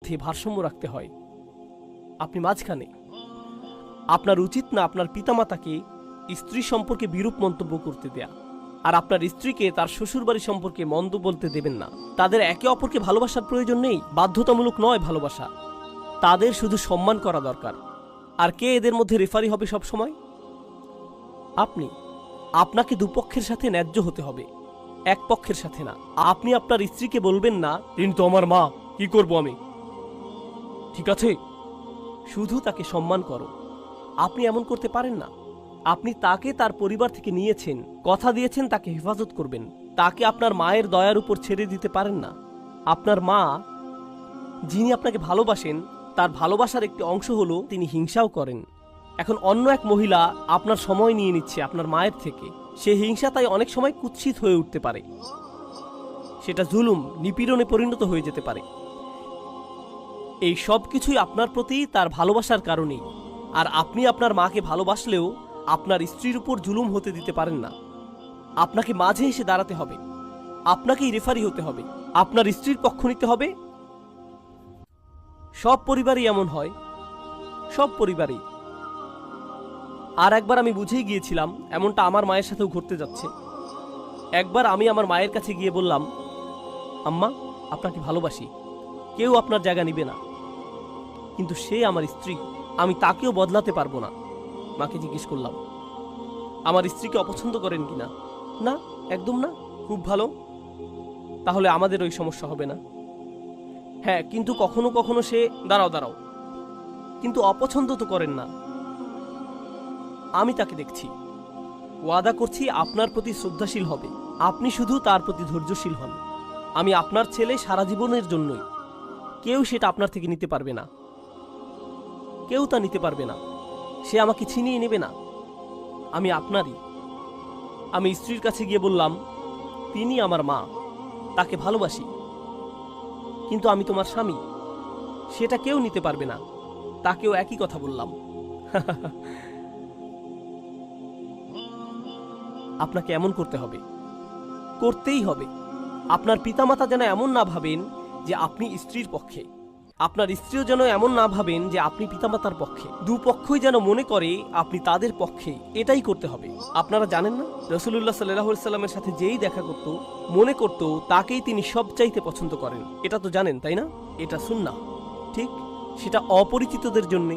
মধ্যে ভারসাম্য রাখতে হয়। আপনি মাঝখানে। আপনার উচিত না আপনার পিতামাতাকে স্ত্রী সম্পর্কে বিরূপ মন্তব্য করতে দেয়া, আর আপনার স্ত্রীকে তার শ্বশুরবাড়ি সম্পর্কে মন্দ বলতে দেবেন না। তাদের একে অপরকে ভালোবাসার প্রয়োজন নেই, বাধ্যতামূলক নয় ভালোবাসা। তাদের শুধু সম্মান করা দরকার। আর কে এদের মধ্যে রেফারি হবে সব সময়? আপনি। আপনাকে দুপক্ষের সাথে ন্যায্য হতে হবে, এক পক্ষের সাথে না। আপনি আপনার স্ত্রীকে বলবেন না, তিনি তো আমার মা, কি করব আমি। ঠিক আছে, শুধু তাকে সম্মান করো। আপনি এমন করতে পারেন না। আপনি তাকে তার পরিবার থেকে নিয়েছেন, কথা দিয়েছেন তাকে হেফাজত করবেন। তাকে আপনার মায়ের দয়ার উপর ছেড়ে দিতে পারেন না। আপনার মা, যিনি আপনাকে ভালোবাসেন, তার ভালোবাসার একটি অংশ হলো তিনি হিংসাও করেন। এখন অন্য এক মহিলা আপনার সময় নিয়ে নিচ্ছে আপনার মায়ের থেকে। সে হিংসা তাই অনেক সময় কুৎসিত হয়ে উঠতে পারে, সেটা জুলুম, নিপীড়নে পরিণত হয়ে যেতে পারে। এই সব কিছুই আপনার প্রতি তার ভালোবাসার কারণেই। আর আপনি আপনার মাকে ভালোবাসলেও আপনার স্ত্রীর উপর জুলুম হতে দিতে পারেন না। আপনাকে মাঝে এসে দাঁড়াতে হবে, আপনাকেই রেফারি হতে হবে, আপনার স্ত্রীর পক্ষ নিতে হবে। সব পরিবারই এমন হয়, সব পরিবারই। আর একবার আমি বুঝেই গিয়েছিলাম এমনটা আমার মায়ের সাথেও ঘটতে যাচ্ছে। একবার আমি আমার মায়ের কাছে গিয়ে বললাম, আম্মা, আপনাকে ভালোবাসি, কেউ আপনার জায়গা নিবে না, কিন্তু সে আমার স্ত্রী, আমি তাকেও বদলাতে পারবো না। মাকে জিজ্ঞেস করলাম, আমার স্ত্রীকে অপছন্দ করেন কিনা? না, একদম না। খুব ভালো, তাহলে আমাদের ওই সমস্যা হবে না। হ্যাঁ, কিন্তু কখনো কখনো সে, দাঁড়াও, কিন্তু অপছন্দ তো করেন না। আমি তাকে দেখছি, ওয়াদা করছি আপনার প্রতি শ্রদ্ধাশীল হবে, আপনি শুধু তার প্রতি ধৈর্যশীল হন। আমি আপনার ছেলে সারা জীবনের জন্যই। কেউ সেটা আপনার থেকে নিতে পারবে না, কেউ তা নিতে পারবে না। সে আমাকে ছিনিয়ে নেবে না, আমি আপনারই। আমি স্ত্রীর কাছে গিয়ে বললাম, তিনি আমার মা, তাকে ভালোবাসি, কিন্তু আমি তোমার স্বামী, সেটা কেউ নিতে পারবে না। তাকেও একই কথা বললাম। আপনাকে এমন করতে হবে, করতেই হবে। আপনার পিতামাতা যেন এমন না ভাবেন যে আপনি স্ত্রীর পক্ষে, আপনার স্ত্রীও যেন এমন না ভাবেন যে আপনি পিতামাতার পক্ষে। দুপক্ষই যেন মনে করে আপনি তাদের পক্ষে। এটাই করতে হবে। আপনারা জানেন না, রাসূলুল্লাহ সাল্লাল্লাহু আলাইহি সাল্লামের সাথে যেই দেখা করত, মনে করত তাকেই তিনি সবচাইতে পছন্দ করেন। এটা তো জানেন, তাই না? এটা সুন্নাহ, ঠিক? সেটা অপরিচিতদের জন্যে।